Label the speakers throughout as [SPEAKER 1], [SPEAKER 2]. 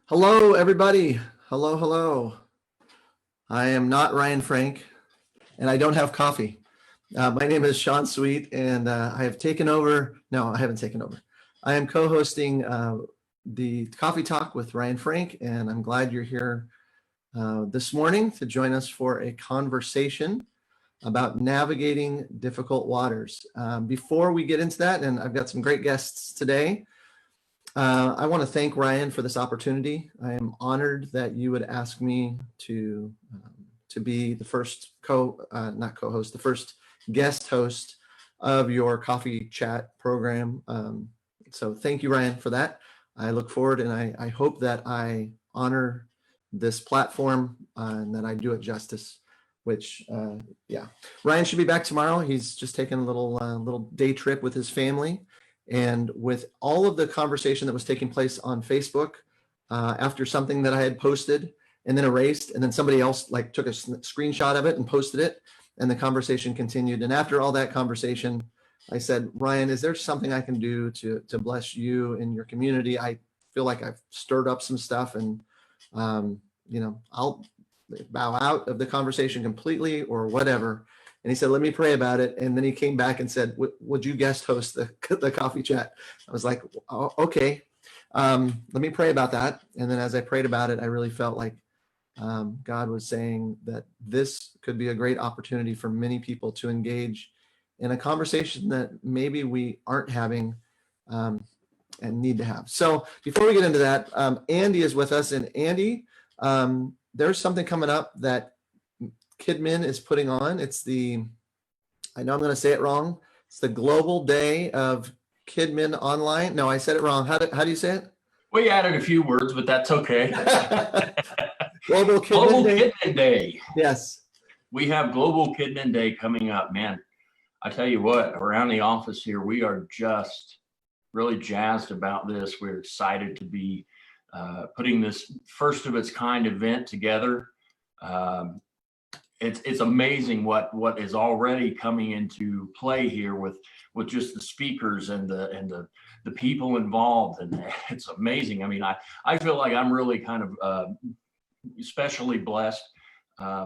[SPEAKER 1] Hello, everybody. Hello, hello. I am not Ryan Frank, and I don't have coffee. My name is Sean Sweet, and I have taken over. No, I haven't taken over. I am co-hosting the Coffee Talk with Ryan Frank, and I'm glad you're here this morning to join us for a conversation about navigating difficult waters. Before we get into that, and I've got some great guests today, I want to thank Ryan for this opportunity. I am honored that you would ask me to be the first not co-host, the first guest host of your coffee chat program. So thank you, Ryan, for that. I look forward, and I hope that I honor this platform and that I do it justice. Which, Ryan should be back tomorrow. He's just taking a little day trip with his family. And with all of the conversation that was taking place on Facebook, after something that I had posted and then erased, and then somebody else took a screenshot of it and posted it, and the conversation continued. And after all that conversation, I said, Ryan, is there something I can do to bless you and your community? I feel like I've stirred up some stuff, and I'll bow out of the conversation completely or whatever. And he said, let me pray about it. And then he came back and said, would you guest host the coffee chat? I was like, oh, okay, let me pray about that. And then as I prayed about it, I really felt like God was saying that this could be a great opportunity for many people to engage in a conversation that maybe we aren't having and need to have. So before we get into that, Andy is with us. And Andy, there's something coming up that Kidmin is putting on. I know I'm going to say it wrong. It's the Global Day of Kidmin Online. No, I said it wrong. How do you say it?
[SPEAKER 2] We added a few words, but that's okay.
[SPEAKER 1] Global
[SPEAKER 2] Kidmin Day.
[SPEAKER 1] Yes.
[SPEAKER 2] We have Global Kidmin Day coming up. Man, I tell you what, around the office here, we are just really jazzed about this. We're excited to be putting this first of its kind event together. It's amazing what is already coming into play here with just the speakers and the people involved, and it's amazing. I mean, I feel like I'm really kind of especially blessed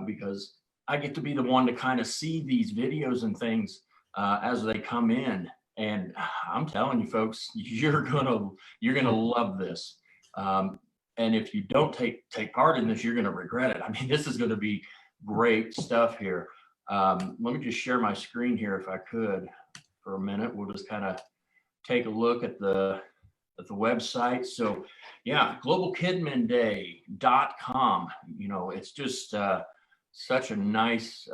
[SPEAKER 2] because I get to be the one to kind of see these videos and things as they come in, and I'm telling you folks, you're gonna love this. And if you don't take part in this, you're gonna regret it. I mean, this is gonna be great stuff here. Let me just share my screen here if I could for a minute. We'll just kind of take a look at the website. So yeah, globalkidminday.com. It's just such a nice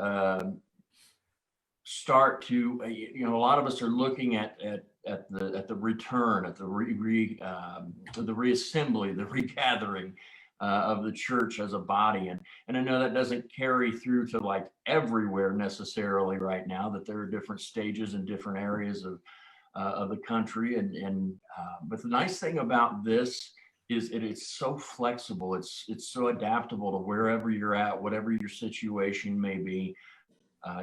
[SPEAKER 2] start to, a lot of us are looking at the return, at the reassembly, the regathering of the church as a body. And I know that doesn't carry through to everywhere necessarily right now, that there are different stages in different areas of the country. But the nice thing about this is it's so flexible. It's so adaptable to wherever you're at, whatever your situation may be.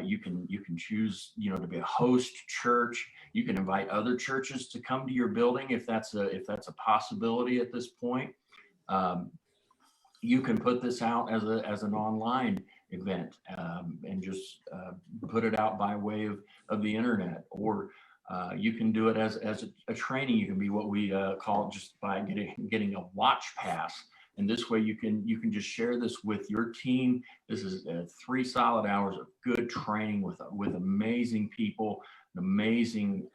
[SPEAKER 2] You can choose, to be a host church. You can invite other churches to come to your building if that's a possibility at this point. You can put this out as an online event and just put it out by way of the internet, or you can do it as a training. You can be what we call just by getting a watch pass, and this way you can just share this with your team. This is 3 solid hours of good training with amazing people, an amazing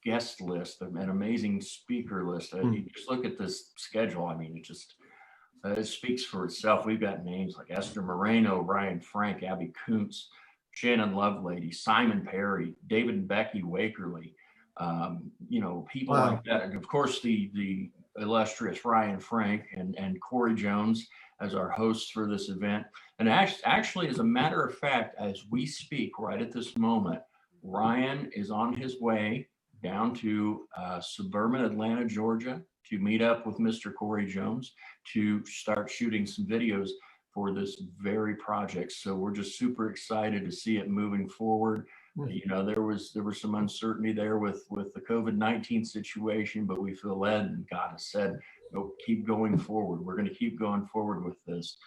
[SPEAKER 2] guest list, an amazing speaker list. You just look at this schedule. I mean, it speaks for itself. We've got names like Esther Moreno, Ryan Frank, Abby Kuntz, Shannon Lovelady, Simon Perry, David and Becky Wakerly, people
[SPEAKER 1] Wow.
[SPEAKER 2] like that. And of course, the illustrious Ryan Frank and Corey Jones as our hosts for this event. And actually, as a matter of fact, as we speak right at this moment, Ryan is on his way down to suburban Atlanta, Georgia, to meet up with Mr. Corey Jones to start shooting some videos for this very project. So we're just super excited to see it moving forward. There was some uncertainty there with the COVID-19 situation, but we feel led, and God has said, So keep going forward. We're going to keep going forward with this.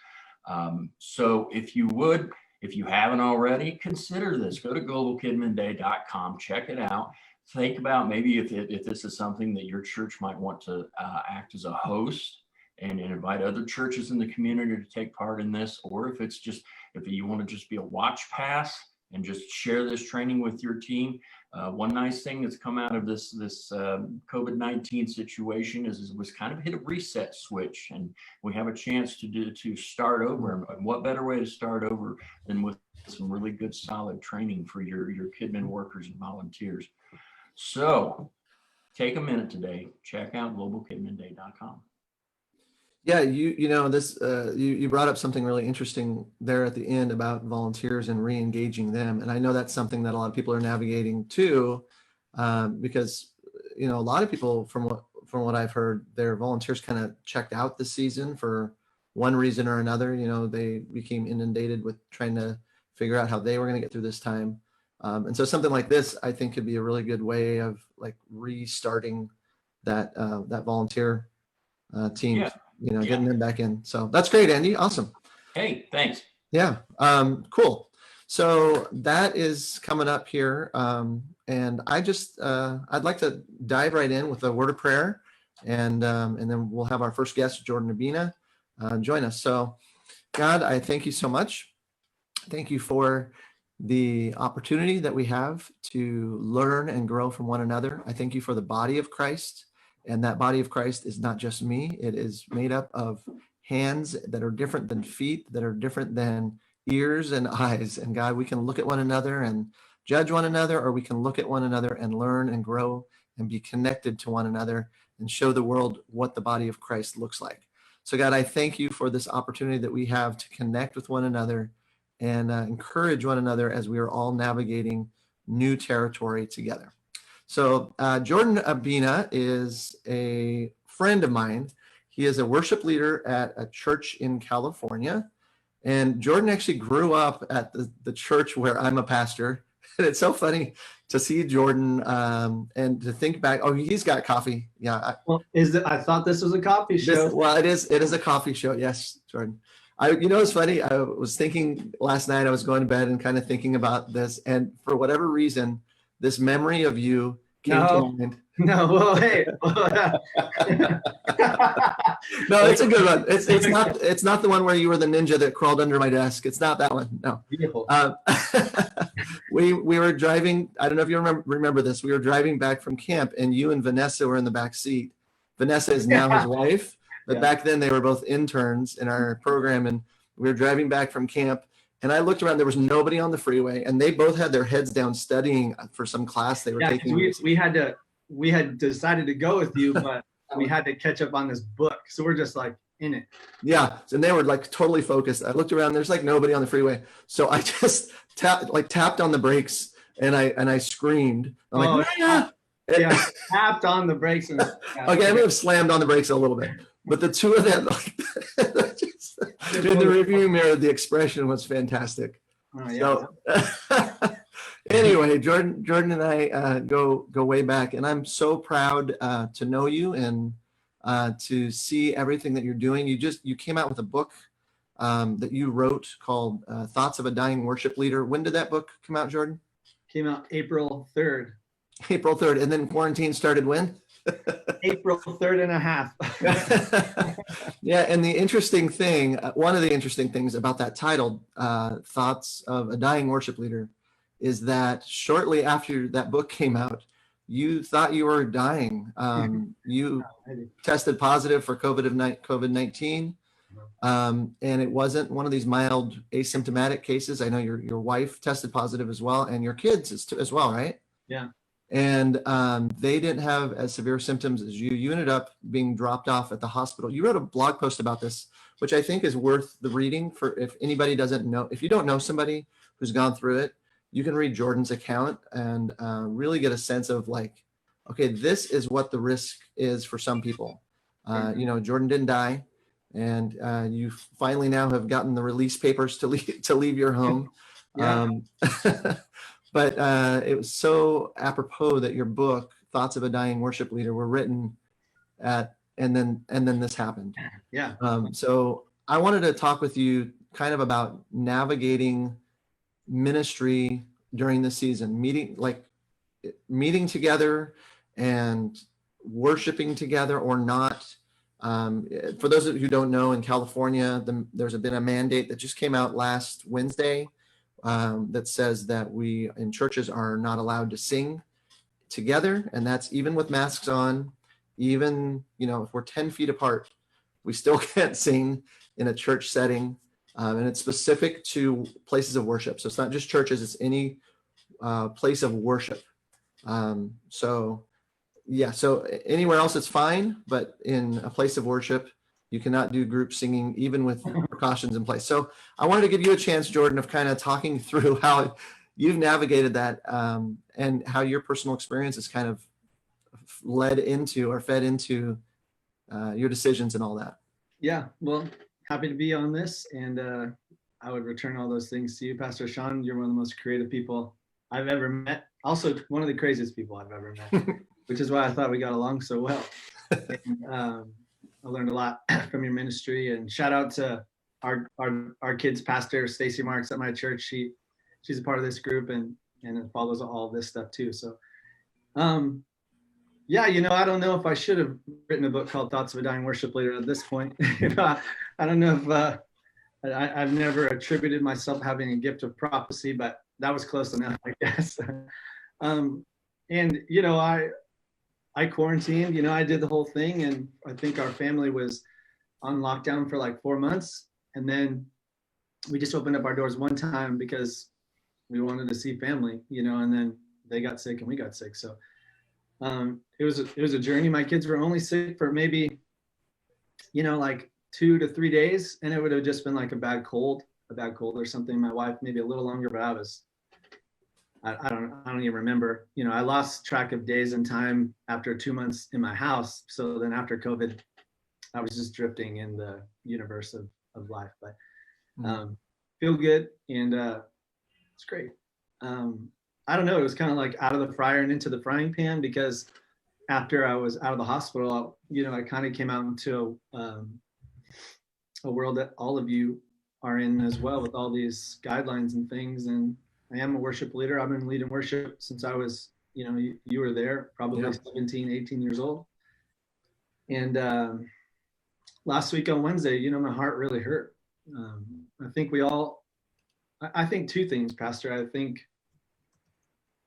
[SPEAKER 2] So if you would, if you haven't already, consider this. Go to globalkidminday.com, check it out. Think about maybe if this is something that your church might want to act as a host and invite other churches in the community to take part in this, or if it's just, if you want to just be a watch pass and just share this training with your team. One nice thing that's come out of this COVID-19 situation is it was kind of hit a reset switch, and we have a chance to start over. And what better way to start over than with some really good solid training for your KidMin workers and volunteers. So take a minute today, check out globalkidminday.com.
[SPEAKER 1] Yeah, you know this. You brought up something really interesting there at the end about volunteers and re-engaging them, and I know that's something that a lot of people are navigating too, because you know a lot of people from what I've heard, their volunteers kind of checked out this season for one reason or another. You know, they became inundated with trying to figure out how they were going to get through this time, and so something like this, I think, could be a really good way of like restarting that that volunteer team.
[SPEAKER 2] Yeah.
[SPEAKER 1] You know, getting them back in. So that's great, Andy. Awesome.
[SPEAKER 2] Hey, thanks.
[SPEAKER 1] Yeah. Cool. So that is coming up here. And I just, I'd like to dive right in with a word of prayer, and then we'll have our first guest, Jordan Abina, join us. So God, I thank you so much. Thank you for the opportunity that we have to learn and grow from one another. I thank you for the body of Christ. And that body of Christ is not just me. It is made up of hands that are different than feet, that are different than ears and eyes. And God, we can look at one another and judge one another, or we can look at one another and learn and grow and be connected to one another and show the world what the body of Christ looks like. So God, I thank you for this opportunity that we have to connect with one another and encourage one another as we are all navigating new territory together. So Jordan Abina is a friend of mine. He is a worship leader at a church in California. And Jordan actually grew up at the church where I'm a pastor. And it's so funny to see Jordan and to think back. Oh, he's got coffee. Yeah.
[SPEAKER 3] Well, I thought this was a coffee show.
[SPEAKER 1] It is a coffee show. Yes, Jordan. You know, it's funny. I was thinking last night, I was going to bed and kind of thinking about this. And for whatever reason, this memory of you came to mind.
[SPEAKER 3] No, well, hey.
[SPEAKER 1] No, it's a good one. It's not the one where you were the ninja that crawled under my desk. It's not that one. No. We were driving. I don't know if you remember this. We were driving back from camp, and you and Vanessa were in the back seat. Vanessa is now his wife, but back then they were both interns in our program, and we were driving back from camp. And I looked around, there was nobody on the freeway, and they both had their heads down studying for some class they were taking.
[SPEAKER 3] We had decided to go with you, but we had to catch up on this book. So we're just like in it.
[SPEAKER 1] Yeah. And they were like totally focused. I looked around, there's like nobody on the freeway. So I just tapped on the brakes and I screamed. I'm like,
[SPEAKER 3] yeah, tapped on the brakes. And,
[SPEAKER 1] okay, I may have slammed on the brakes a little bit, but the two of them, like, just, in the review mirror, the expression was fantastic.
[SPEAKER 3] Oh, yeah.
[SPEAKER 1] So anyway, Jordan and I go way back, and I'm so proud to know you and to see everything that you're doing. You came out with a book that you wrote called Thoughts of a Dying Worship Leader. When did that book come out, Jordan?
[SPEAKER 3] Came out April 3rd.
[SPEAKER 1] April 3rd. And then quarantine started when?
[SPEAKER 3] April 3rd and a half.
[SPEAKER 1] Yeah. And the interesting thing, one of the interesting things about that title, Thoughts of a Dying Worship Leader, is that shortly after that book came out, you thought you were dying. You tested positive for COVID-19. And it wasn't one of these mild asymptomatic cases. I know your wife tested positive as well, and your kids as well, right?
[SPEAKER 3] Yeah.
[SPEAKER 1] And they didn't have as severe symptoms as you. You ended up being dropped off at the hospital. You wrote a blog post about this, which I think is worth the reading for if anybody doesn't know. If you don't know somebody who's gone through it, you can read Jordan's account and really get a sense of like, okay, this is what the risk is for some people. Jordan didn't die, and you finally now have gotten the release papers to leave your home.
[SPEAKER 3] Yeah.
[SPEAKER 1] But it was so apropos that your book, Thoughts of a Dying Worship Leader, were written at and then this happened.
[SPEAKER 3] Yeah.
[SPEAKER 1] So I wanted to talk with you kind of about navigating ministry during the season, meeting together and worshiping together or not. For those of you who don't know, in California, there's been a mandate that just came out last Wednesday that says that we in churches are not allowed to sing together, and that's even with masks on. Even if we're 10 feet apart, we still can't sing in a church setting, and it's specific to places of worship. So it's not just churches; it's any place of worship. So anywhere else it's fine, but in a place of worship, you cannot do group singing, even with precautions in place. So I wanted to give you a chance, Jordan, of kind of talking through how you've navigated that, and how your personal experience has kind of led into or fed into your decisions and all that.
[SPEAKER 3] Yeah, well, happy to be on this, and I would return all those things to you, Pastor Sean. You're one of the most creative people I've ever met. Also, one of the craziest people I've ever met, which is why I thought we got along so well. And, I learned a lot from your ministry, and shout out to our kids pastor, Stacy Marks at my church. She's a part of this group and follows all this stuff too. So, yeah, I don't know if I should have written a book called Thoughts of a Dying Worship Leader at this point. I don't know if I've never attributed myself having a gift of prophecy, but that was close enough, I guess. And I quarantined, I did the whole thing, and I think our family was on lockdown for like 4 months. And then we just opened up our doors one time because we wanted to see family, and then they got sick and we got sick. So it was a journey. My kids were only sick for maybe, like 2 to 3 days, and it would have just been like a bad cold or something. My wife maybe a little longer, but I don't even remember. I lost track of days and time after 2 months in my house. So then after COVID, I was just drifting in the universe of life. But feel good, and it's great. I don't know. It was kind of like out of the fryer and into the frying pan, because after I was out of the hospital, I kind of came out into a world that all of you are in as well, with all these guidelines and things. And I am a worship leader. I've been leading worship since I was, you were there, probably 17, 18 years old. And last week on Wednesday, my heart really hurt. I think two things, Pastor. I think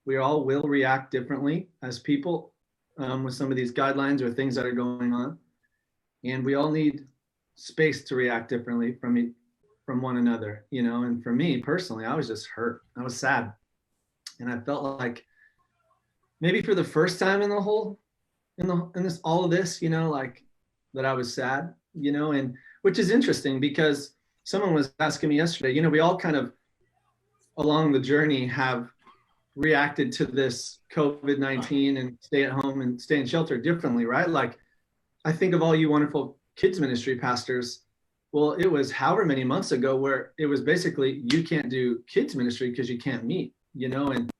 [SPEAKER 3] we all will react differently as people with some of these guidelines or things that are going on. And we all need space to react differently from one another, and for me personally, I was just hurt. I was sad. And I felt like maybe for the first time in all of this, like that I was sad, and which is interesting, because someone was asking me yesterday, we all kind of along the journey have reacted to this COVID-19 and stay at home and stay in shelter differently, right? Like, I think of all you wonderful kids ministry pastors. Well, it was however many months ago where it was basically, you can't do kids ministry because you can't meet, and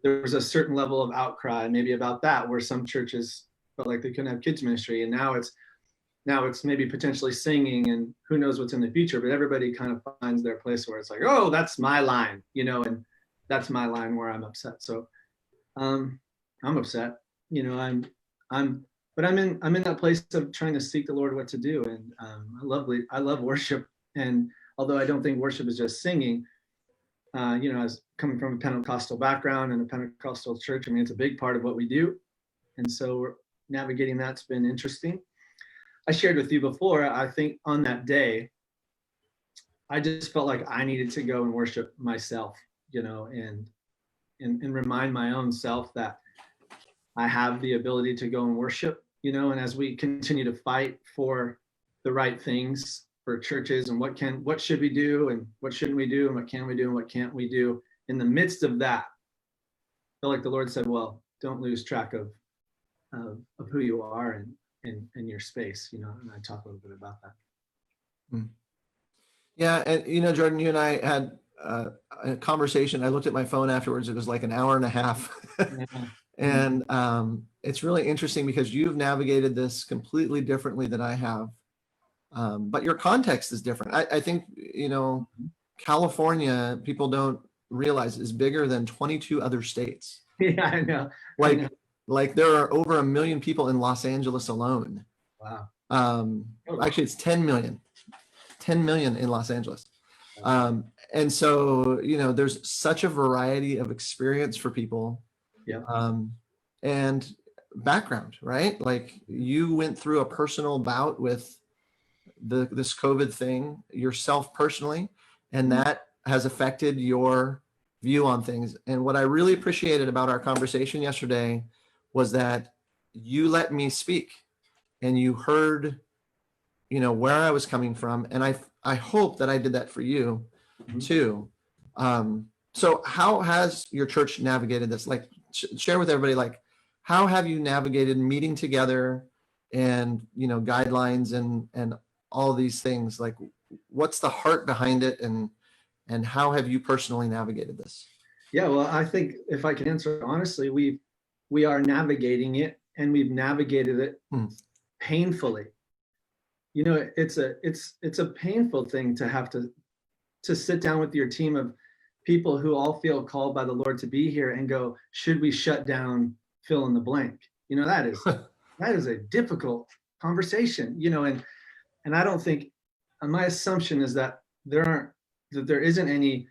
[SPEAKER 3] there was a certain level of outcry maybe about that, where some churches felt like they couldn't have kids ministry. And now it's maybe potentially singing, and who knows what's in the future, but everybody kind of finds their place where it's like, oh, that's my line, and that's my line where I'm upset. So I'm upset, but I'm in that place of trying to seek the Lord what to do. And I love worship. And although I don't think worship is just singing, as coming from a Pentecostal background and a Pentecostal church, it's a big part of what we do. And so navigating that's been interesting. I shared with you before, I think on that day, I just felt like I needed to go and worship myself, and remind my own self that I have the ability to go and worship, and as we continue to fight for the right things for churches, and what should we do and what shouldn't we do and what can we do and what can't we do, in the midst of that, I feel like the Lord said, well, don't lose track of who you are and your space, and I talk a little bit about that.
[SPEAKER 1] Yeah. And, Jordan, you and I had a conversation. I looked at my phone afterwards. It was like an hour and a half. And it's really interesting because you've navigated this completely differently than I have. But your context is different. I think, California, people don't realize, is bigger than 22 other states.
[SPEAKER 3] Yeah, I know.
[SPEAKER 1] Like there are over 1 million people in Los Angeles alone.
[SPEAKER 3] Wow.
[SPEAKER 1] Actually, it's 10 million. 10 million in Los Angeles. And so, there's such a variety of experience for people.
[SPEAKER 3] Yeah.
[SPEAKER 1] And background, right? Like you went through a personal bout with this COVID thing yourself personally, and that has affected your view on things. And what I really appreciated about our conversation yesterday was that you let me speak and you heard, where I was coming from. And I hope that I did that for you too. So how has your church navigated this? Like share with everybody, like, how have you navigated meeting together and, guidelines and all these things? Like, what's the heart behind it, and how have you personally navigated this?
[SPEAKER 3] Yeah, well, I think if I can answer honestly, we are navigating it, and we've navigated it painfully. It's a painful thing to have to sit down with your team of people who all feel called by the Lord to be here and go, should we shut down fill in the blank? That is a difficult conversation, and I don't think, my assumption is that there isn't any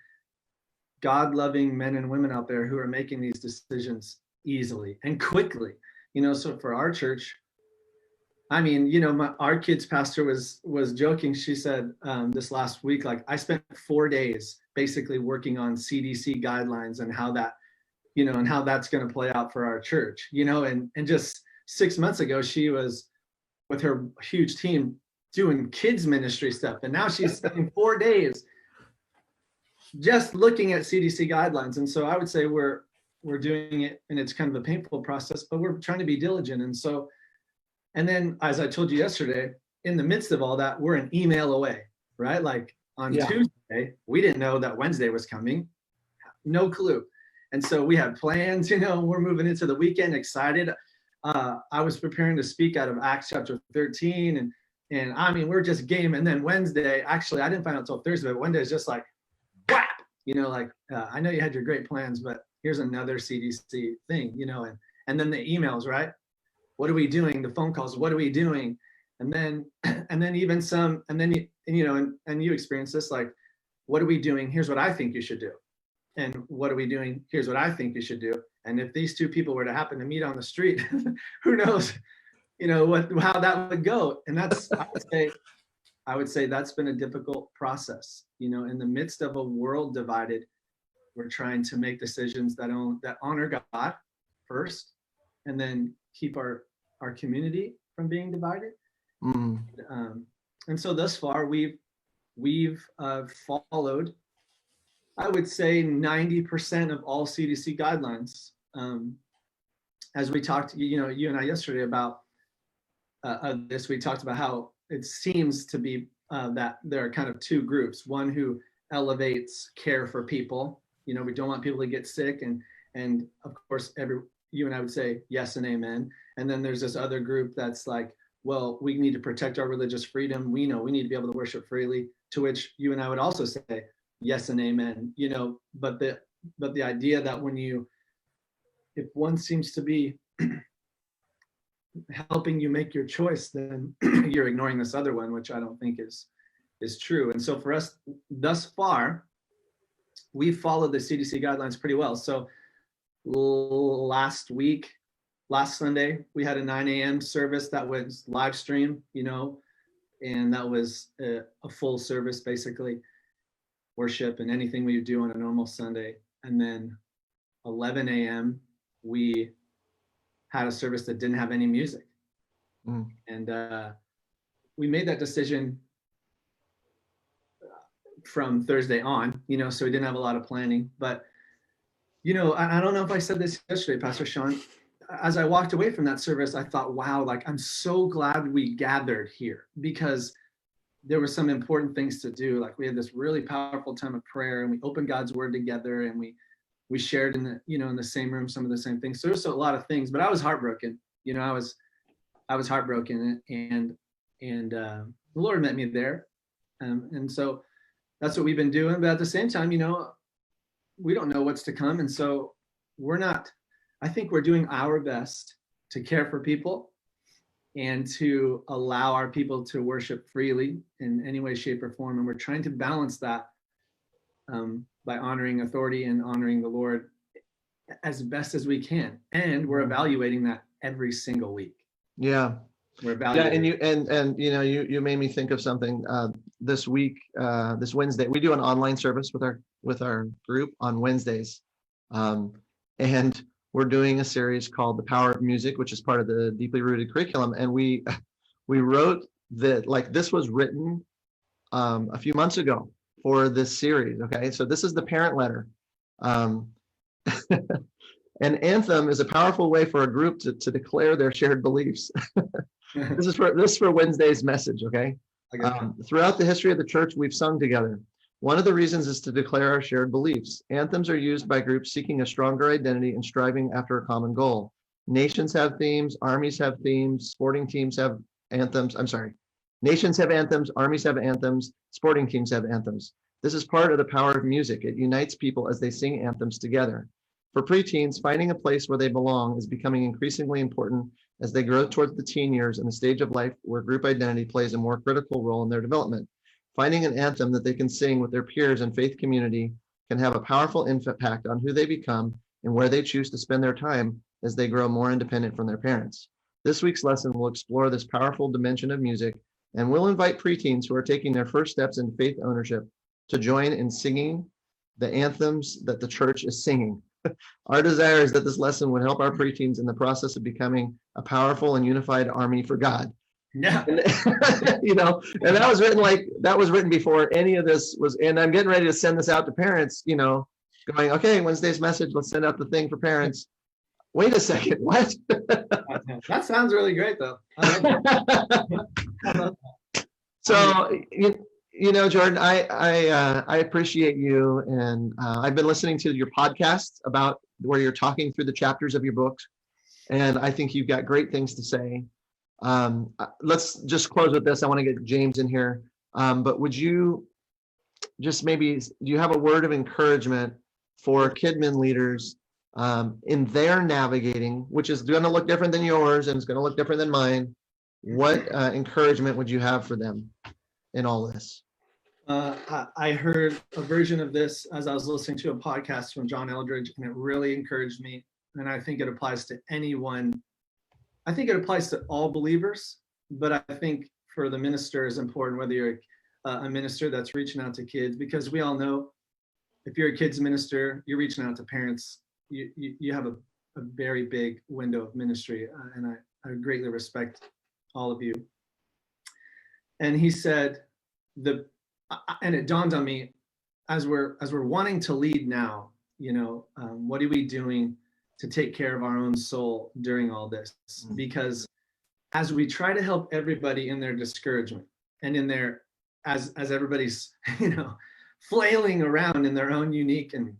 [SPEAKER 3] God-loving men and women out there who are making these decisions easily and quickly. So for our church, our kids pastor was joking. She said this last week, like, I spent 4 days basically working on CDC guidelines and how that, and how that's going to play out for our church, and just 6 months ago, she was with her huge team doing kids ministry stuff. And now she's spending 4 days just looking at CDC guidelines. And so I would say we're doing it, and it's kind of a painful process, but we're trying to be diligent. And then, as I told you yesterday, in the midst of all that, we're an email away, right? Like on Tuesday, we didn't know that Wednesday was coming. No clue. And so we had plans, we're moving into the weekend, excited. I was preparing to speak out of Acts chapter 13. And we're just game. And then Wednesday, actually, I didn't find out until Thursday, but Wednesday is just like, whap, I know you had your great plans, but here's another CDC thing, and then the emails, right? What are we doing? The phone calls, what are we doing? And then even some, and then, and you experience this, like, what are we doing? Here's what I think you should do. And what are we doing? Here's what I think you should do. And if these two people were to happen to meet on the street, who knows, how that would go. And that's, I would say that's been a difficult process. In the midst of a world divided, we're trying to make decisions that honor God first, and then keep our community from being divided. And so thus far, we've followed, I would say, 90% of all CDC guidelines. As we talked, you and I yesterday about this, we talked about how it seems to be that there are kind of two groups. One who elevates care for people. We don't want people to get sick, and of course, you and I would say yes and amen. And then there's this other group that's like, well, we need to protect our religious freedom. We know we need to be able to worship freely. To which you and I would also say yes and amen. But the idea that if one seems to be helping you make your choice, then you're ignoring this other one, which I don't think is true. And so for us, thus far, we followed the CDC guidelines pretty well. So last Sunday, we had a 9 a.m. service that was live stream, and that was a full service, basically, worship and anything we would do on a normal Sunday. And then 11 a.m., we had a service that didn't have any music. And we made that decision from Thursday on, so we didn't have a lot of planning. But, I don't know if I said this yesterday, Pastor Sean, as I walked away from that service, I thought, wow, like, I'm so glad we gathered here, because there were some important things to do. Like, we had this really powerful time of prayer, and we opened God's word together, and we we shared in the same room, some of the same things. So there's a lot of things, but I was heartbroken. I was heartbroken, and the Lord met me there. And so that's what we've been doing. But at the same time, we don't know what's to come. And so I think we're doing our best to care for people and to allow our people to worship freely in any way, shape, or form. And we're trying to balance that by honoring authority and honoring the Lord as best as we can. And we're evaluating that every single week.
[SPEAKER 1] Yeah.
[SPEAKER 3] We're evaluating.
[SPEAKER 1] Yeah, you made me think of something. This week, this Wednesday, we do an online service with our group on Wednesdays, and we're doing a series called The Power of Music, which is part of the Deeply Rooted curriculum. And we wrote that, like, this was written a few months ago for this series. Okay, so this is the parent letter. An anthem is a powerful way for a group to declare their shared beliefs. This is for Wednesday's message. Okay. Throughout the history of the church, we've sung together. One of the reasons is to declare our shared beliefs. Anthems are used by groups seeking a stronger identity and striving after a common goal. Nations have themes, armies have themes, sporting teams have anthems. Nations have anthems, armies have anthems, sporting teams have anthems. This is part of the power of music. It unites people as they sing anthems together. For preteens, finding a place where they belong is becoming increasingly important as they grow towards the teen years and the stage of life where group identity plays a more critical role in their development. Finding an anthem that they can sing with their peers and faith community can have a powerful impact on who they become and where they choose to spend their time as they grow more independent from their parents. This week's lesson will explore this powerful dimension of music, and we'll invite preteens who are taking their first steps in faith ownership to join in singing the anthems that the church is singing. Our desire is that this lesson would help our preteens in the process of becoming a powerful and unified army for God.
[SPEAKER 3] Yeah.
[SPEAKER 1] And, and that was written before any of this was, and I'm getting ready to send this out to parents, going, okay, Wednesday's message, let's send out the thing for parents. Wait a second, what?
[SPEAKER 3] That sounds really great, though. I love that.
[SPEAKER 1] So, Jordan, I appreciate you, and I've been listening to your podcast about where you're talking through the chapters of your books, and I think you've got great things to say. Let's just close with this. I want to get James in here, but would you just do you have a word of encouragement for Kidmin leaders in their navigating, which is going to look different than yours and it's going to look different than mine? What encouragement would you have for them in all this?
[SPEAKER 3] I heard a version of this as I was listening to a podcast from John Eldridge, and it really encouraged me. And I think it applies to anyone. I think it applies to all believers, but I think for the minister is important, whether you're a minister that's reaching out to kids, because we all know if you're a kids minister, you're reaching out to parents. You have a very big window of ministry, and I greatly respect all of you. And he said, and it dawned on me as we're wanting to lead now, what are we doing to take care of our own soul during all this? Because as we try to help everybody in their discouragement and in their, as everybody's, flailing around in their own unique and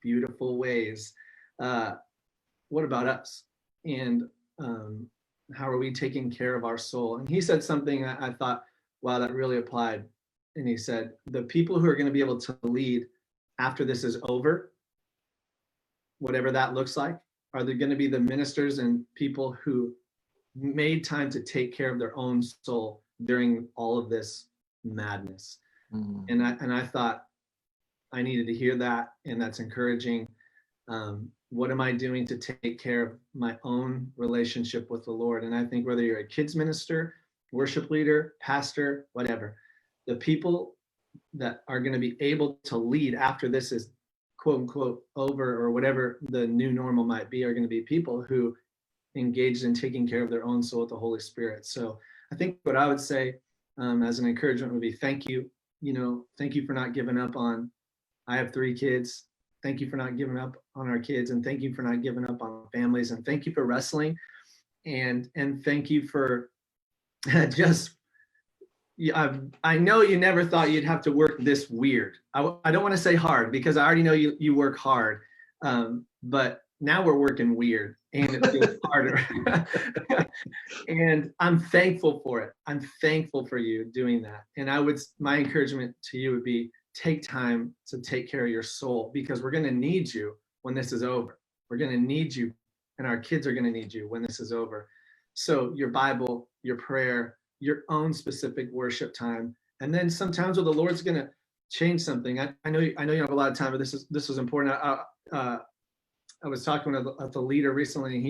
[SPEAKER 3] beautiful ways, what about us? And how are we taking care of our soul? And he said something I thought, wow, that really applied. And he said, the people who are going to be able to lead after this is over, whatever that looks like, are there going to be the ministers and people who made time to take care of their own soul during all of this madness. And I thought I needed to hear that, and that's encouraging. What am I doing to take care of my own relationship with the Lord? And I think whether you're a kids minister, worship leader, pastor, whatever, the people that are going to be able to lead after this is quote unquote over, or whatever the new normal might be, are going to be people who engaged in taking care of their own soul with the Holy Spirit. So I think what I would say as an encouragement would be, thank you. Thank you for not giving up on, I have 3 kids. Thank you for not giving up on our kids, and thank you for not giving up on families, and thank you for wrestling, and thank you for just, I know you never thought you'd have to work this weird. I don't want to say hard, because I already know you work hard, But now we're working weird and it feels harder. And I'm thankful for it. I'm thankful for you doing that. And my encouragement to you would be, take time to take care of your soul, because we're going to need you when this is over. We're going to need you, and our kids are going to need you when this is over. So your Bible, your prayer, your own specific worship time. And then sometimes where the Lord's going to change something. I know you have a lot of time, but this was important. I was talking with the leader recently, and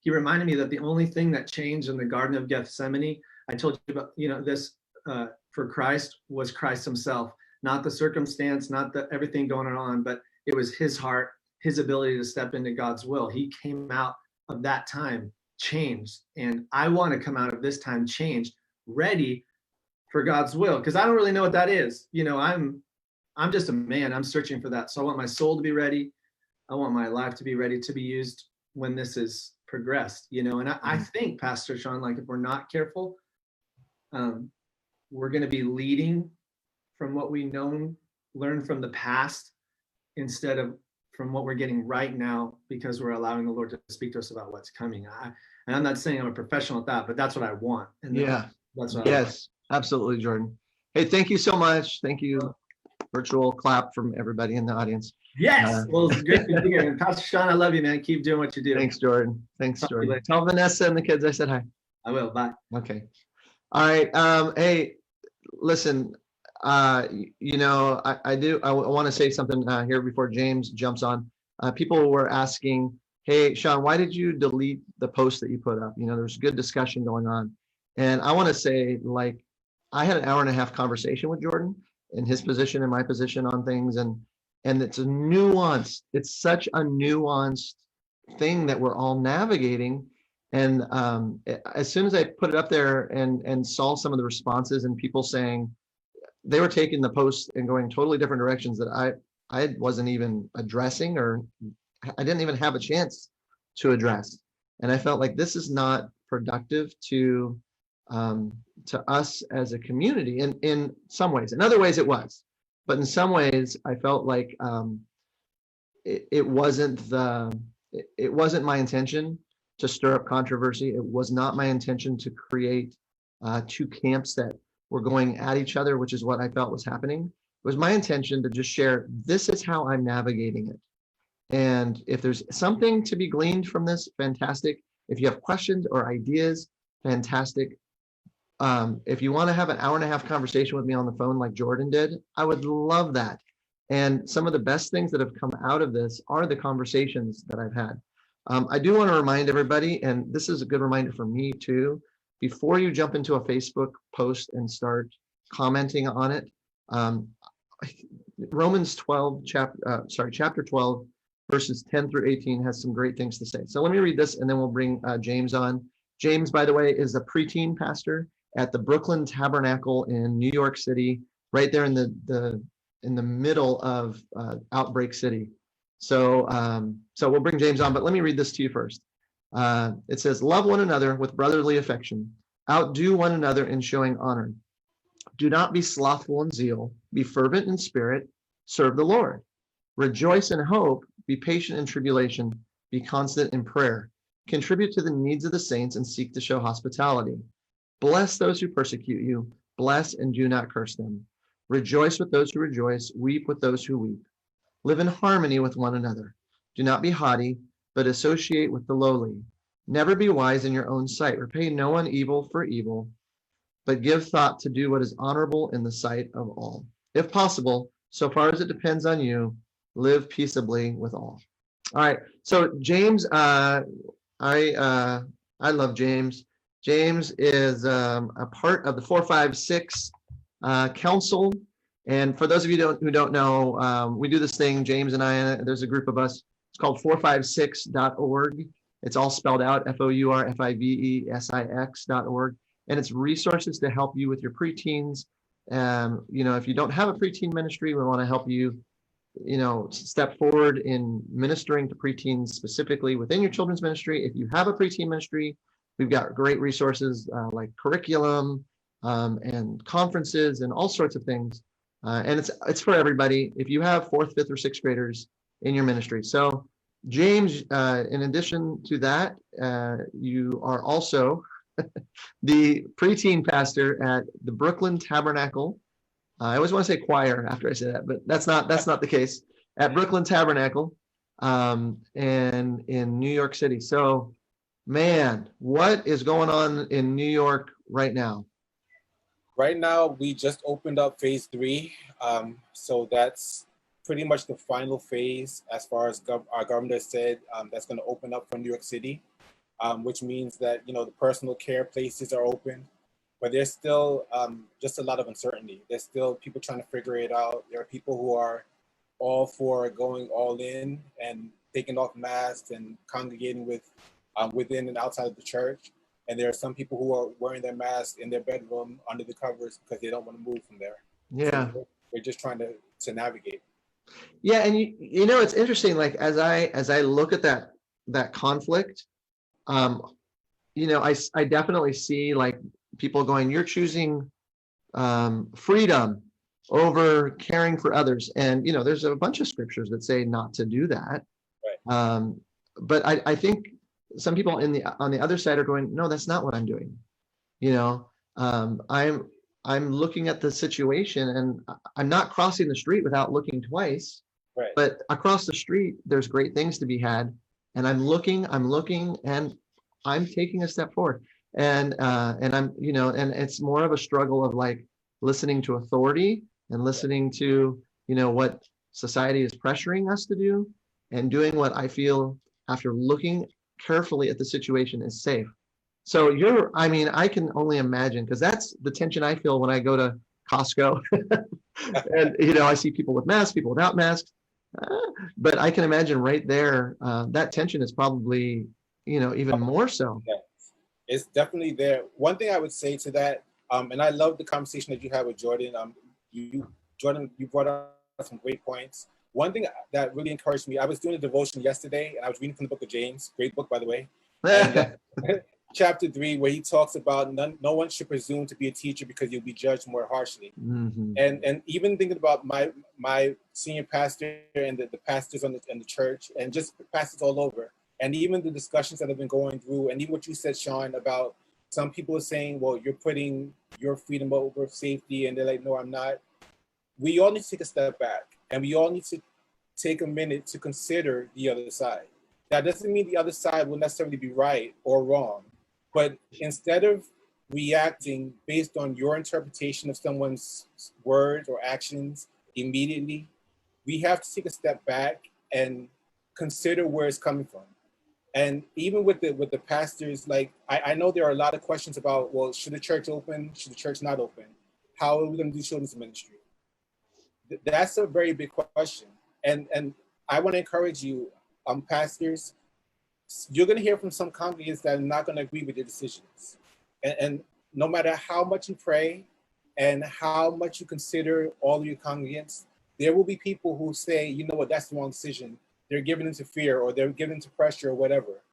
[SPEAKER 3] he reminded me that the only thing that changed in the Garden of Gethsemane, I told you about, this for Christ, was Christ himself, not the circumstance, not everything going on, but it was his heart, his ability to step into God's will. He came out of that time changed, and I want to come out of this time changed, ready for God's will, because I don't really know what that is. I'm just a man. I'm searching for that. So I want my soul to be ready. I want my life to be ready to be used when this is progressed, and I think, Pastor Sean, like if we're not careful, we're going to be leading from what we learn from the past instead of from what we're getting right now, because we're allowing the Lord to speak to us about what's coming. And I'm not saying I'm a professional at that, but that's what I want. And that's what
[SPEAKER 1] yes, absolutely, Jordan. Hey, thank you so much. Thank you. Virtual clap from everybody in the audience.
[SPEAKER 3] Yes. Well, it's good to be here. And Pastor Sean, I love you, man. Keep doing what you do.
[SPEAKER 1] Thanks, Jordan. Tell Vanessa and the kids I said hi.
[SPEAKER 3] I will. Bye.
[SPEAKER 1] Okay. All right. Hey, listen, I want to say something here before James jumps on. People were asking, hey, Sean, why did you delete the post that you put up? There's good discussion going on. And I want to say, like, I had an hour-and-a-half conversation with Jordan in his position and my position on things. And it's a nuanced, it's such a nuanced thing that we're all navigating. And as soon as I put it up there and saw some of the responses and people saying they were taking the post and going totally different directions that I wasn't even addressing, or I didn't even have a chance to address. And I felt like this is not productive to us as a community in some ways. In other ways it was, but in some ways I felt like it wasn't my intention to stir up controversy. It was not my intention to create two camps that were going at each other, which is what I felt was happening. It was my intention to just share, this is how I'm navigating it. And if there's something to be gleaned from this, fantastic. If you have questions or ideas, fantastic. If you want to have an hour-and-a-half conversation with me on the phone like Jordan did, I would love that. And some of the best things that have come out of this are the conversations that I've had. I do want to remind everybody, and this is a good reminder for me too, before you jump into a Facebook post and start commenting on it, Romans 12, chapter 12, verses 10 through 18 has some great things to say. So let me read this and then we'll bring James on. James, by the way, is a preteen pastor at the Brooklyn Tabernacle in New York City, right there in the middle of Outbreak City. So we'll bring James on, but let me read this to you first. It says, love one another with brotherly affection. Outdo one another in showing honor. Do not be slothful in zeal. Be fervent in spirit. Serve the Lord. Rejoice in hope. Be patient in tribulation. Be constant in prayer. Contribute to the needs of the saints and seek to show hospitality. Bless those who persecute you. Bless and do not curse them. Rejoice with those who rejoice. Weep with those who weep. Live in harmony with one another. Do not be haughty, but associate with the lowly. Never be wise in your own sight. Repay no one evil for evil, but give thought to do what is honorable in the sight of all. If possible, so far as it depends on you, live peaceably with all. All right. So James, I love James. James is a part of the 456 Council. And for those of you who don't know, we do this thing, James and I, there's a group of us. It's called 456.org. It's all spelled out, FOURFIVESIX.org. And it's resources to help you with your preteens. If you don't have a preteen ministry, we want to help you, step forward in ministering to preteens specifically within your children's ministry. If you have a preteen ministry, we've got great resources like curriculum and conferences and all sorts of things. And it's for everybody if you have 4th, 5th, or 6th graders in your ministry. So James, in addition to that, you are also the preteen pastor at the Brooklyn Tabernacle. I always want to say choir after I say that, but that's not the case. At Brooklyn Tabernacle, and in New York City. So, man, what is going on in New York right now?
[SPEAKER 4] Right now, we just opened up phase 3. So that's pretty much the final phase as far as our governor said, that's going to open up for New York City, which means that, the personal care places are open, but there's still just a lot of uncertainty. There's still people trying to figure it out. There are people who are all for going all in and taking off masks and congregating within and outside of the church. And there are some people who are wearing their masks in their bedroom under the covers because they don't want to move from there.
[SPEAKER 1] Yeah.
[SPEAKER 4] So we're just trying to navigate.
[SPEAKER 1] Yeah, and it's interesting. Like as I look at that conflict, I definitely see like people going, "You're choosing freedom over caring for others," and there's a bunch of scriptures that say not to do that.
[SPEAKER 4] Right.
[SPEAKER 1] But I think some people on the other side are going, "No, that's not what I'm doing." I'm looking at the situation and I'm not crossing the street without looking twice.
[SPEAKER 4] Right.
[SPEAKER 1] But across the street, there's great things to be had. And I'm looking, and I'm taking a step forward. And I'm, and it's more of a struggle of like listening to authority and listening to, what society is pressuring us to do and doing what I feel after looking carefully at the situation is safe. So I can only imagine, because that's the tension I feel when I go to Costco and, I see people with masks, people without masks. But I can imagine right there, that tension is probably, even more so.
[SPEAKER 4] Yeah. It's definitely there. One thing I would say to that, and I love the conversation that you had with Jordan. Jordan, you brought up some great points. One thing that really encouraged me, I was doing a devotion yesterday, and I was reading from the book of James, great book, by the way. And, chapter 3, where he talks about no one should presume to be a teacher because you'll be judged more harshly.
[SPEAKER 1] Mm-hmm.
[SPEAKER 4] And even thinking about my senior pastor and the pastors in the church and just pastors all over, and even the discussions that have been going through, and even what you said, Sean, about some people are saying, well, you're putting your freedom over safety, and they're like, no, I'm not. We all need to take a step back, and we all need to take a minute to consider the other side. That doesn't mean the other side will necessarily be right or wrong, but instead of reacting based on your interpretation of someone's words or actions immediately, we have to take a step back and consider where it's coming from. And even with the pastors, like I know there are a lot of questions about, well, should the church open? Should the church not open? How are we going to do children's ministry? That's a very big question. And I want to encourage you, pastors, you're going to hear from some congregants that are not going to agree with your decisions. And no matter how much you pray and how much you consider all of your congregants, there will be people who say, you know what, that's the wrong decision. They're given into fear or they're given into pressure or whatever.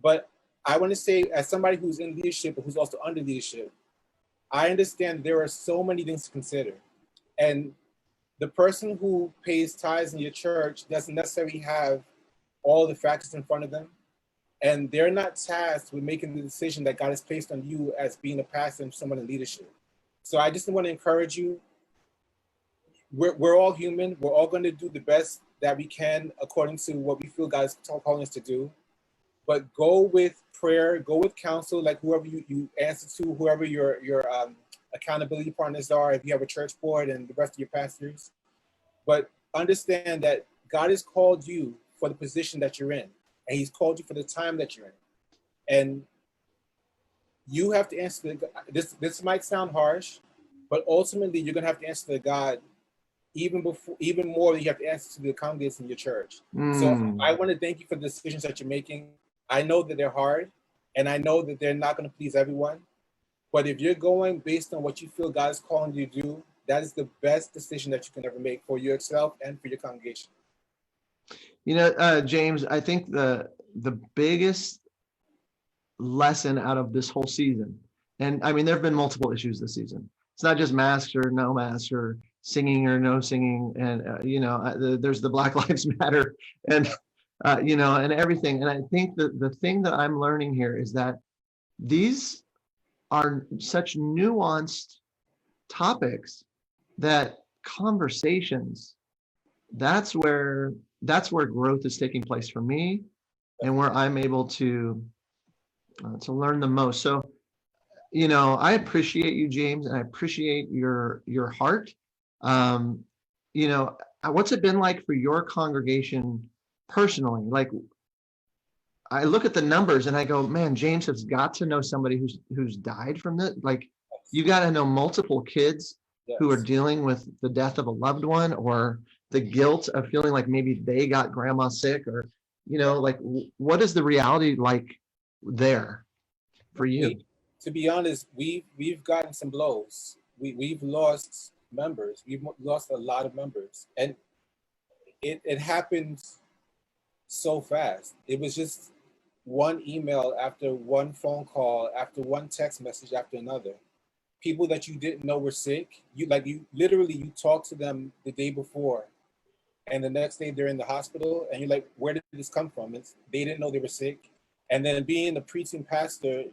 [SPEAKER 4] But I want to say, as somebody who's in leadership but who's also under leadership, I understand there are so many things to consider. And the person who pays tithes in your church doesn't necessarily have all the factors in front of them. And they're not tasked with making the decision that God has placed on you as being a pastor and someone in leadership. So I just want to encourage you. We're all human. We're all going to do the best that we can according to what we feel God is calling us to do. But go with prayer, go with counsel, like whoever you answer to, whoever your accountability partners are, if you have a church board and the rest of your pastors. But understand that God has called you for the position that you're in, and he's called you for the time that you're in. And you have to answer this might sound harsh, but ultimately you're going to have to answer to God even more than you have to answer to the congregants in your church. So I want to thank you for the decisions that you're making. I know that they're hard, and I know that they're not going to please everyone. But if you're going based on what you feel God is calling you to do, that is the best decision that you can ever make for yourself and for your congregation.
[SPEAKER 1] James, I think the biggest lesson out of this whole season, and I mean, there have been multiple issues this season. It's not just masks or no masks or singing or no singing, and there's the Black Lives Matter, and and everything. And I think that the thing that I'm learning here is that these are such nuanced topics that conversations, that's where growth is taking place for me, and where I'm able to learn the most. So, I appreciate you, James, and I appreciate your heart. Um, what's it been like for your congregation personally? Like, I look at the numbers and I go, man, James has got to know somebody who's died from this. Like, you got to know multiple kids who are
[SPEAKER 4] Yes.
[SPEAKER 1] dealing with the death of a loved one, or the guilt of feeling like maybe they got grandma sick, or, like, what is the reality like there for you?
[SPEAKER 4] To be honest, we've gotten some blows. We've lost members. We've lost a lot of members, and it happened so fast. It was just one email after one phone call after one text message after another. People that you didn't know were sick. You literally you talked to them the day before, and the next day they're in the hospital, and you're like, where did this come from? They didn't know they were sick. And then being the preaching pastor,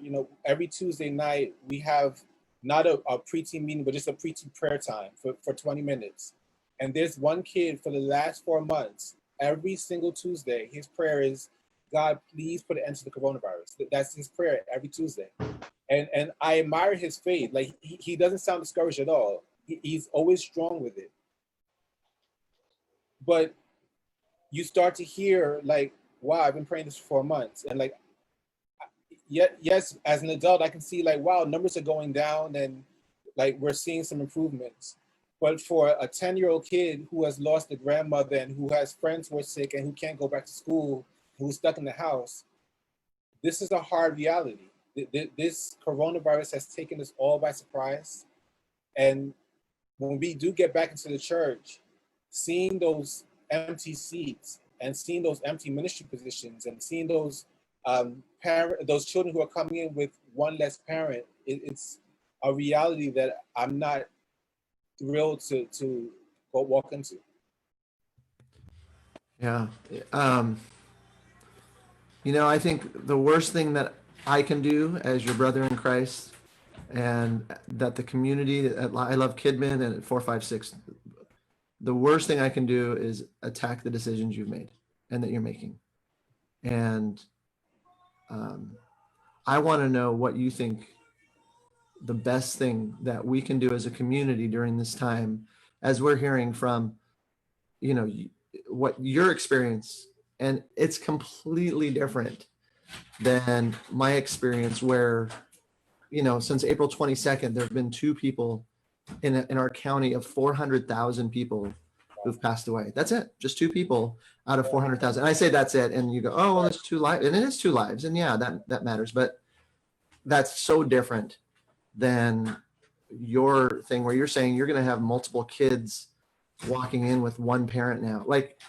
[SPEAKER 4] every Tuesday night we have not a preaching meeting, but just a preaching prayer time for 20 minutes. And there's one kid for the last 4 months, every single Tuesday, his prayer is, God, please put an end to the coronavirus. That's his prayer every Tuesday. And I admire his faith. Like, he doesn't sound discouraged at all. He's always strong with it. But you start to hear, like, wow, I've been praying this for 4 months. And like, yes, as an adult, I can see, like, wow, numbers are going down, and like we're seeing some improvements. But for a 10-year-old kid who has lost a grandmother and who has friends who are sick and who can't go back to school, who's stuck in the house, this is a hard reality. This coronavirus has taken us all by surprise. And when we do get back into the church, seeing those empty seats and seeing those empty ministry positions and seeing those those children who are coming in with one less parent, it's a reality that I'm not thrilled to go walk into.
[SPEAKER 1] Yeah. I think the worst thing that I can do as your brother in Christ, and that the community, I love Kidman and at 456, the worst thing I can do is attack the decisions you've made and that you're making. And I want to know what you think the best thing that we can do as a community during this time, as we're hearing from, what your experience, and it's completely different than my experience, where, since April 22nd, there have been 2 people in our county of 400,000 people who've passed away. That's it. Just 2 people out of 400,000. And I say that's it. And you go, oh, well, it's 2 lives. And it is 2 lives. And yeah, that matters. But that's so different than your thing, where you're saying you're going to have multiple kids walking in with one parent now. Like,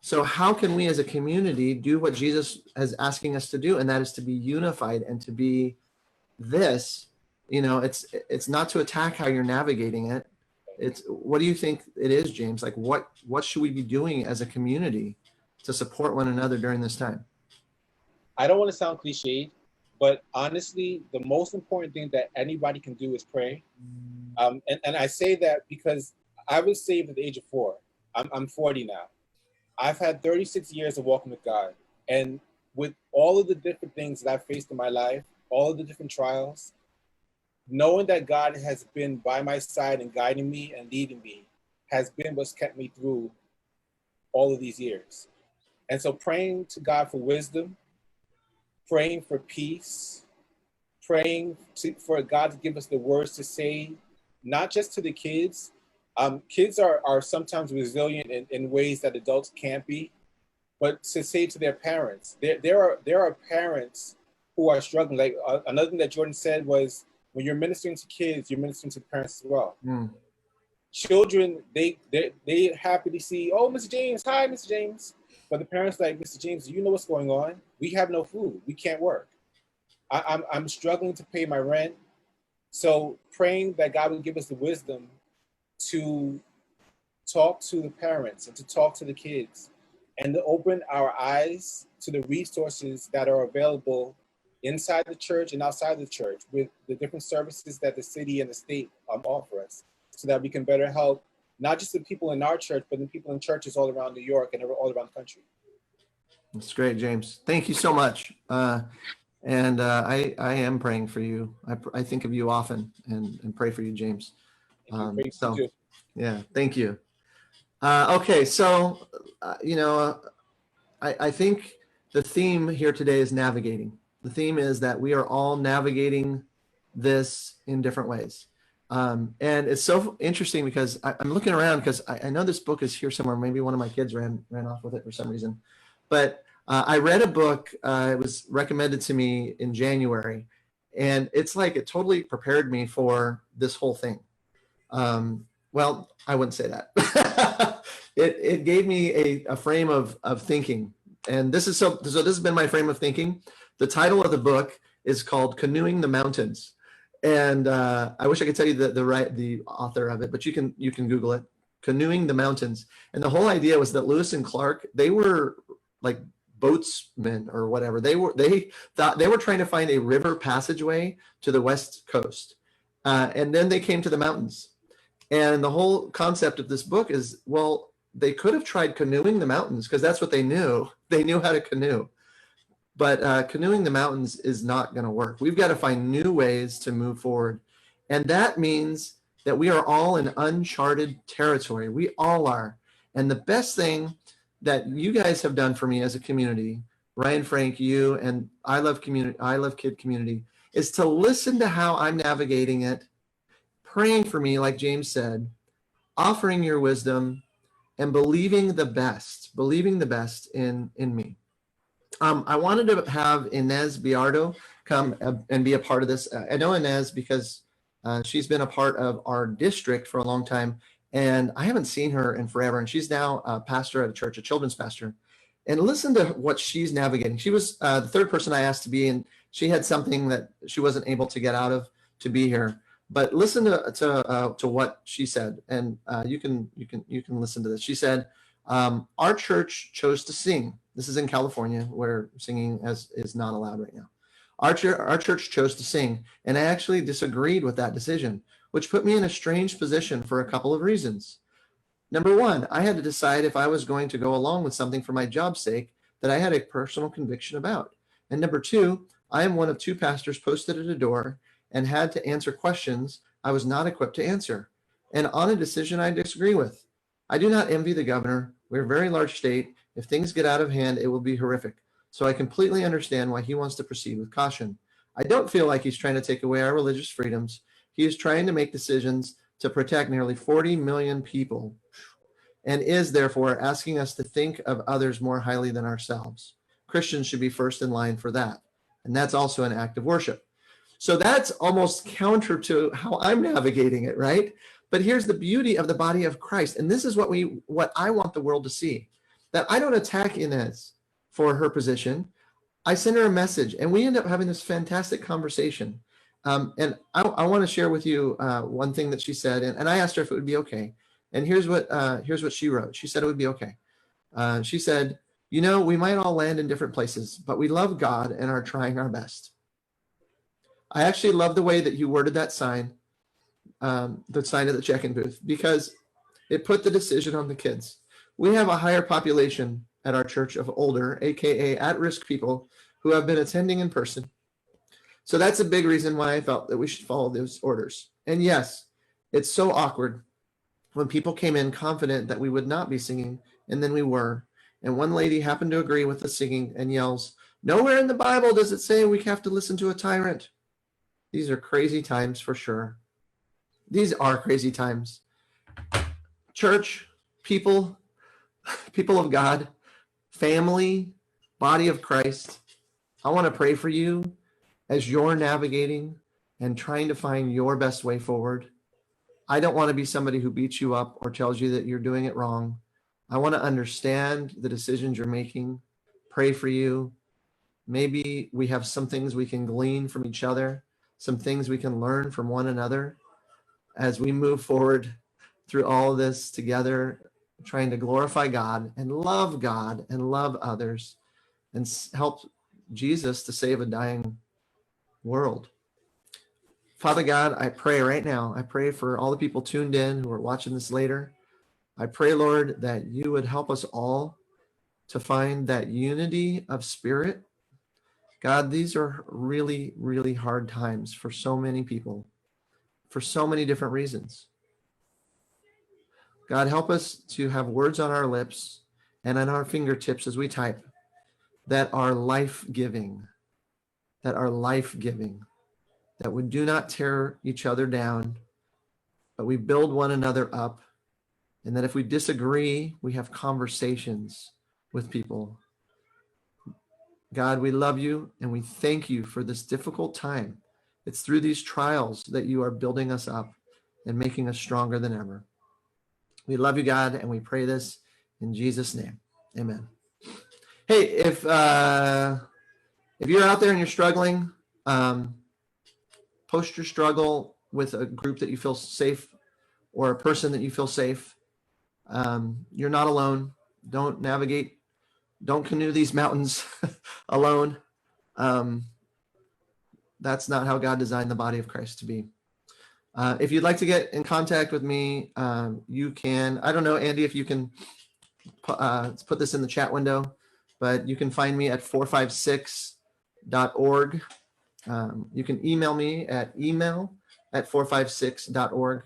[SPEAKER 1] so how can we as a community do what Jesus is asking us to do? And that is to be unified and to be this, it's not to attack how you're navigating it. It's, what do you think it is, James? Like, what should we be doing as a community to support one another during this time?
[SPEAKER 4] I don't want to sound cliched, but honestly, the most important thing that anybody can do is pray. And I say that because I was saved at the age of 4. I'm 40 now. I've had 36 years of walking with God. And with all of the different things that I've faced in my life, all of the different trials, knowing that God has been by my side and guiding me and leading me has been what's kept me through all of these years. And so praying to God for wisdom, praying for peace, praying for God to give us the words to say, not just to the kids. Kids are sometimes resilient in ways that adults can't be, but to say to their parents. There are parents who are struggling. Like another thing that Jordan said was, when you're ministering to kids, you're ministering to the parents as well. Children, they happily see, oh, Mr. James, hi, Mr. James. But the parents like, Mr. James, do you know what's going on? We have no food. We can't work. I'm struggling to pay my rent. So praying that God would give us the wisdom to talk to the parents and to talk to the kids and to open our eyes to the resources that are available inside the church and outside the church with the different services that the city and the state offer us, so that we can better help not just the people in our church, but the people in churches all around New York and all around the country.
[SPEAKER 1] That's great, James. Thank you so much. I am praying for you. I think of you often and pray for you, James. Yeah, thank you. Okay, so, I think the theme here today is navigating. The theme is that we are all navigating this in different ways. And it's so interesting because I'm looking around because I know this book is here somewhere. Maybe one of my kids ran off with it for some reason. But I read a book. It was recommended to me in January. And it's like it totally prepared me for this whole thing. Well, I wouldn't say that. It gave me a frame of thinking. And this has been my frame of thinking. The title of the book is called Canoeing the Mountains. And I wish I could tell you the author of it, but you can Google it, Canoeing the Mountains. And the whole idea was that Lewis and Clark, they were like boatsmen or whatever. They thought they were trying to find a river passageway to the West Coast. And then they came to the mountains. And the whole concept of this book is, well, they could have tried canoeing the mountains because that's what they knew. They knew how to canoe. But canoeing the mountains is not going to work. We've got to find new ways to move forward. And that means that we are all in uncharted territory. We all are. And the best thing that you guys have done for me as a community, Ryan, Frank, you, and I Love Kid community, is to listen to how I'm navigating it, praying for me, like James said, offering your wisdom, and believing the best in me. I wanted to have Inez Biardo come and be a part of this. I know Inez because she's been a part of our district for a long time, and I haven't seen her in forever. And she's now a pastor at a church, a children's pastor. And listen to what she's navigating. She was the third person I asked to be, and she had something that she wasn't able to get out of to be here. But listen to what she said, and you can listen to this. She said, "Our church chose to sing." This is in California, where singing is not allowed right now. Our church chose to sing, and I actually disagreed with that decision, which put me in a strange position for a couple of reasons. Number one, I had to decide if I was going to go along with something for my job's sake that I had a personal conviction about. And number two, I am one of two pastors posted at a door and had to answer questions I was not equipped to answer, and on a decision I disagree with. I do not envy the governor. We're a very large state. If things get out of hand, it will be horrific. So I completely understand why he wants to proceed with caution. I don't feel like he's trying to take away our religious freedoms. He is trying to make decisions to protect nearly 40 million people and is therefore asking us to think of others more highly than ourselves. Christians should be first in line for that. And that's also an act of worship. So that's almost counter to how I'm navigating it, right? But here's the beauty of the body of Christ. And this is what I want the world to see, that I don't attack Inez for her position. I send her a message and we end up having this fantastic conversation. And I want to share with you one thing that she said, and I asked her if it would be okay. And here's what she wrote. She said it would be okay. She said, we might all land in different places, but we love God and are trying our best. I actually love the way that you worded that sign, the sign at the check-in booth, because it put the decision on the kids. We have a higher population at our church of older, AKA at-risk people who have been attending in person. So that's a big reason why I felt that we should follow those orders. And yes, it's so awkward when people came in confident that we would not be singing, and then we were. And one lady happened to agree with the singing and yells, "Nowhere in the Bible does it say we have to listen to a tyrant." These are crazy times for sure. These are crazy times. Church, people of God, family, body of Christ, I want to pray for you as you're navigating and trying to find your best way forward. I don't want to be somebody who beats you up or tells you that you're doing it wrong. I want to understand the decisions you're making, pray for you. Maybe we have some things we can glean from each other, some things we can learn from one another as we move forward through all of this together. trying to glorify God and love others and help Jesus to save a dying world. Father God, I pray right now, I pray for all the people tuned in who are watching this later. I pray, Lord, that you would help us all to find that unity of spirit. God, these are really, really hard times for so many people, for so many different reasons. God, help us to have words on our lips and on our fingertips as we type that are life-giving, that we do not tear each other down, but we build one another up, and that if we disagree, we have conversations with people. God, we love you and we thank you for this difficult time. It's through these trials that you are building us up and making us stronger than ever. We love you, God, and we pray this in Jesus' name. Amen. Hey, if you're out there and you're struggling, post your struggle with a group that you feel safe or a person that you feel safe. You're not alone. Don't canoe these mountains alone. That's not how God designed the body of Christ to be. If you'd like to get in contact with me, you can. I don't know, Andy, if you can put this in the chat window, but you can find me at 456.org. You can email me at email@456.org.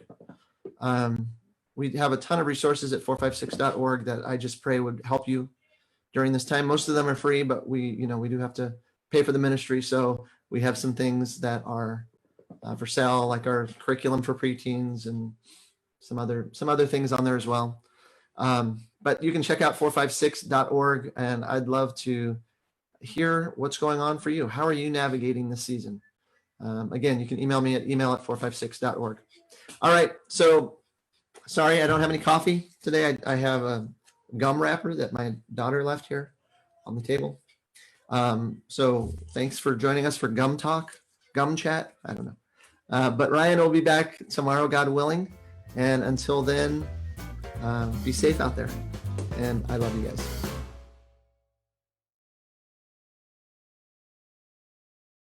[SPEAKER 1] We have a ton of resources at 456.org that I just pray would help you during this time. Most of them are free, but we do have to pay for the ministry. So we have some things that are for sale, like our curriculum for preteens and some other things on there as well. But you can check out 456.org, and I'd love to hear what's going on for you. How are you navigating this season? Again, you can email me at email@456.org. All right. So sorry, I don't have any coffee today. I have a gum wrapper that my daughter left here on the table. So thanks for joining us for Gum Chat. I don't know. But Ryan will be back tomorrow, God willing. And until then, be safe out there. And I love you guys.